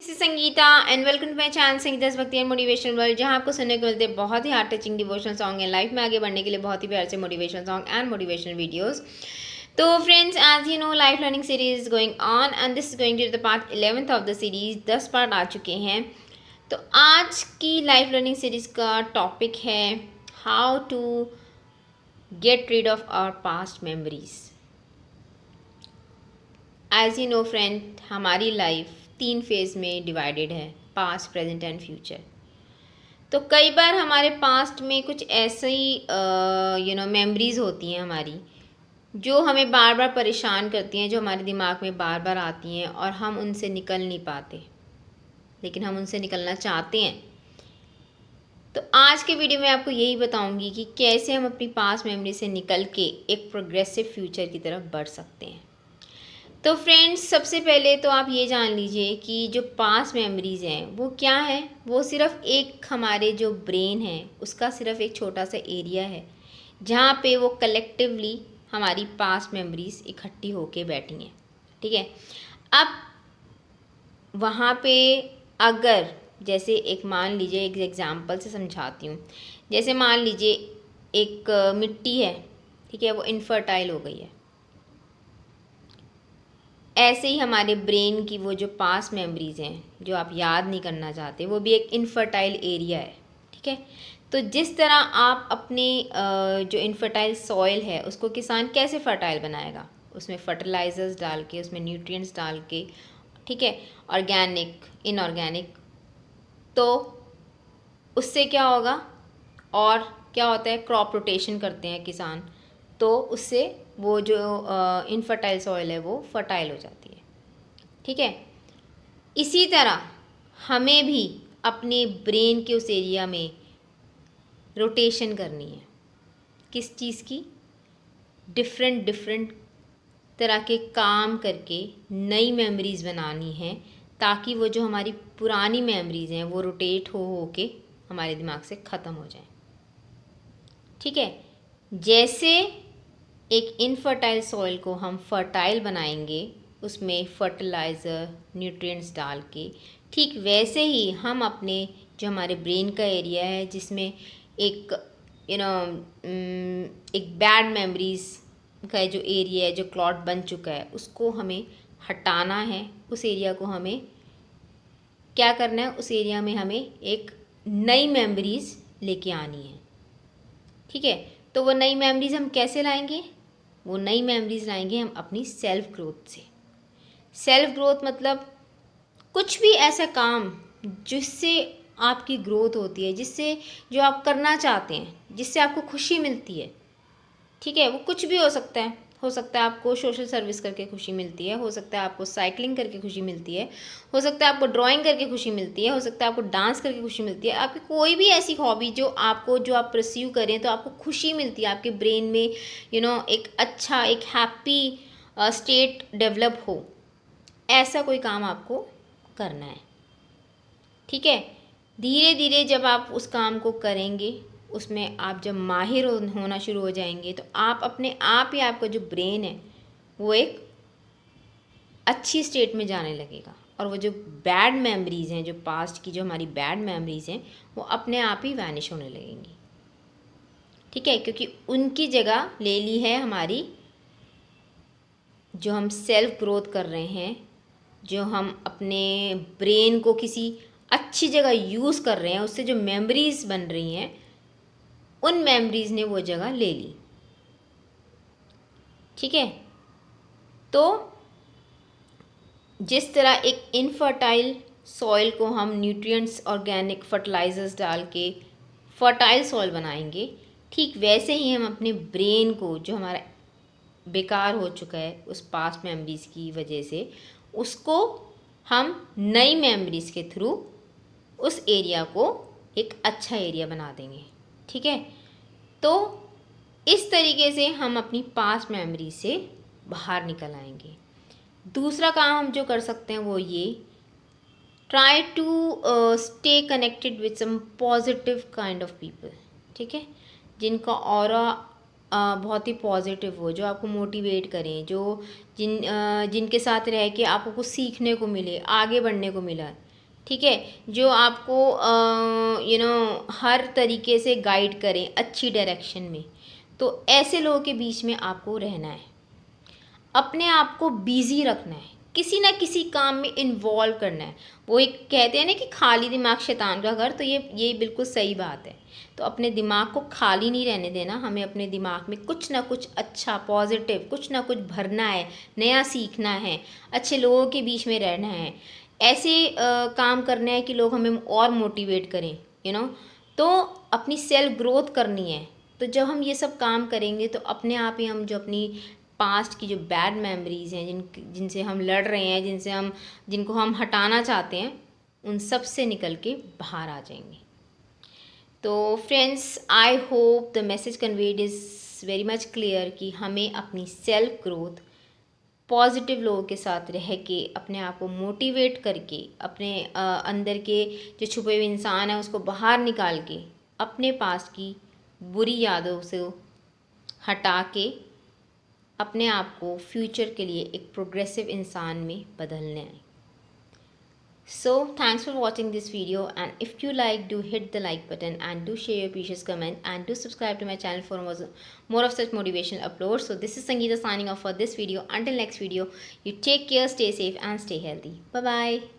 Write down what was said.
This is Sangeeta and welcome to my channel Sangeeta's Bhakti and motivational world, जहां आपको सुनने को मिलते हैं बहुत ही heart touching devotional song and life में आगे बढ़ने के लिए बहुत ही प्यार से motivational song and motivational videos. तो friends, as you know, life learning series is going on and this is going to the part 11th of the series. 10 part आ चुके हैं। तो आज की लाइफ लर्निंग सीरीज का टॉपिक है how to get rid of our past memories. As you no friend, हमारी life 3 phase में डिवाइडेड है, पास्ट, प्रेजेंट एंड फ्यूचर। तो कई बार हमारे पास्ट में कुछ ऐसे ही मेमोरीज होती हैं हमारी, जो हमें बार बार परेशान करती हैं, जो हमारे दिमाग में बार बार आती हैं और हम उनसे निकल नहीं पाते, लेकिन हम उनसे निकलना चाहते हैं। तो आज के वीडियो में आपको यही बताऊंगी कि कैसे हम अपनी पास्ट मेमोरी से निकल के एक प्रोग्रेसिव फ्यूचर की तरफ बढ़ सकते हैं। तो फ्रेंड्स, सबसे पहले तो आप ये जान लीजिए कि जो पास्ट मेमोरीज़ हैं वो क्या है। वो सिर्फ एक हमारे जो ब्रेन है उसका सिर्फ एक छोटा सा एरिया है, जहाँ पे वो कलेक्टिवली हमारी पास्ट मेमोरीज़ इकट्ठी होके बैठी हैं। ठीक है। अब वहाँ पे अगर जैसे एक मान लीजिए, एक एग्जांपल से समझाती हूँ। जैसे मान लीजिए एक मिट्टी है, ठीक है, वो इनफर्टाइल हो गई है। ऐसे ही हमारे ब्रेन की वो जो पास्ट मेमोरीज़ हैं, जो आप याद नहीं करना चाहते, वो भी एक इनफर्टाइल एरिया है। ठीक है। तो जिस तरह आप अपने जो इनफर्टाइल सॉइल है उसको किसान कैसे फर्टाइल बनाएगा, उसमें फर्टिलाइजर्स डाल के, उसमें न्यूट्रिएंट्स डाल के, ठीक है, ऑर्गेनिक, इनऑर्गेनिक, तो उससे क्या होगा। और क्या होता है, क्रॉप रोटेशन करते हैं किसान, तो उससे वो जो इनफर्टाइल सॉइल है वो फर्टाइल हो जाती है। ठीक है। इसी तरह हमें भी अपने ब्रेन के उस एरिया में रोटेशन करनी है। किस चीज़ की? डिफरेंट तरह के काम करके नई मेमोरीज़ बनानी है, ताकि वो जो हमारी पुरानी मेमोरीज़ हैं वो रोटेट हो के हमारे दिमाग से ख़त्म हो जाए। ठीक है। जैसे एक इनफर्टाइल सॉइल को हम फर्टाइल बनाएंगे, उसमें फर्टिलाइज़र, न्यूट्रिएंट्स डाल के, ठीक वैसे ही हम अपने जो हमारे ब्रेन का एरिया है, जिसमें एक एक बैड मेमोरीज़ का जो एरिया है, जो क्लॉट बन चुका है, उसको हमें हटाना है। उस एरिया को हमें क्या करना है, उस एरिया में हमें एक नई मेमोरीज़ लेके आनी है। ठीक है। तो वो नई मेमोरीज़ हम कैसे लाएंगे? वो नई मेमोरीज़ लाएंगे हम अपनी सेल्फ ग्रोथ से। सेल्फ ग्रोथ मतलब कुछ भी ऐसा काम जिससे आपकी ग्रोथ होती है, जिससे जो आप करना चाहते हैं, जिससे आपको खुशी मिलती है। ठीक है। वो कुछ भी हो सकता है। हो सकता है आपको सोशल सर्विस करके खुशी मिलती है, हो सकता है आपको साइकिलिंग करके खुशी मिलती है, हो सकता है आपको ड्राइंग करके खुशी मिलती है, हो सकता है आपको डांस करके खुशी मिलती है। आपकी कोई भी ऐसी हॉबी जो आप परस्यू करें तो आपको खुशी मिलती है, आपके ब्रेन में एक अच्छा, एक हैप्पी स्टेट डेवलप हो, ऐसा कोई काम आपको करना है। ठीक है। धीरे धीरे जब आप उस काम को करेंगे, उसमें आप जब माहिर होना शुरू हो जाएंगे, तो आप अपने आप ही, आपका जो ब्रेन है वो एक अच्छी स्टेट में जाने लगेगा, और वो जो बैड मेमोरीज़ हैं, जो पास्ट की जो हमारी बैड मेमोरीज़ हैं, वो अपने आप ही वैनिश होने लगेंगी। ठीक है। क्योंकि उनकी जगह ले ली है हमारी, जो हम सेल्फ ग्रोथ कर रहे हैं, जो हम अपने ब्रेन को किसी अच्छी जगह यूज़ कर रहे हैं, उससे जो मेमोरीज़ बन रही हैं, उन मेमोरीज़ ने वो जगह ले ली। ठीक है। तो जिस तरह एक इनफर्टाइल सॉइल को हम न्यूट्रिएंट्स, ऑर्गेनिक फर्टिलाइजर्स डाल के फर्टाइल सॉइल बनाएंगे, ठीक वैसे ही हम अपने ब्रेन को, जो हमारा बेकार हो चुका है उस पास्ट मेमोरीज़ की वजह से, उसको हम नई मेमोरीज़ के थ्रू उस एरिया को एक अच्छा एरिया बना देंगे। ठीक है। तो इस तरीके से हम अपनी पास्ट मेमोरी से बाहर निकल आएंगे। दूसरा काम हम जो कर सकते हैं वो ये, try to stay connected with some positive kind of people. ठीक है। जिनका ऑरा बहुत ही पॉजिटिव हो, जो आपको मोटिवेट करें, जो जिनके साथ रह के आपको कुछ सीखने को मिले, आगे बढ़ने को मिला। ठीक है, जो आपको हर तरीके से गाइड करें अच्छी डायरेक्शन में। तो ऐसे लोगों के बीच में आपको रहना है, अपने आप को बिजी रखना है, किसी ना किसी काम में इन्वॉल्व करना है। वो एक कहते हैं ना कि खाली दिमाग शैतान का घर, तो ये बिल्कुल सही बात है। तो अपने दिमाग को खाली नहीं रहने देना, हमें अपने दिमाग में कुछ ना कुछ अच्छा पॉजिटिव कुछ ना कुछ भरना है, नया सीखना है, अच्छे लोगों के बीच में रहना है, ऐसे काम करना है कि लोग हमें और मोटिवेट करें, तो अपनी सेल्फ ग्रोथ करनी है। तो जब हम ये सब काम करेंगे तो अपने आप ही हम जो अपनी पास्ट की जो बैड मेमोरीज़ हैं, जिनसे हम लड़ रहे हैं, जिनको हम हटाना चाहते हैं, उन सब से निकल के बाहर आ जाएंगे। तो friends, I hope the message conveyed is very much clear कि हमें अपनी सेल्फ ग्रोथ पॉजिटिव लोगों के साथ रह के, अपने आप को मोटिवेट करके, अपने अंदर के जो छुपे हुए इंसान है उसको बाहर निकाल के, अपने पास की बुरी यादों से हटा के अपने आप को फ्यूचर के लिए एक प्रोग्रेसिव इंसान में बदलना है। So thanks for watching this video, and if you like, do hit the like button and do share your precious comment and do subscribe to my channel for more of such motivational uploads. So this is Sangeeta signing off for this video. Until next video, you take care, stay safe and stay healthy. Bye bye.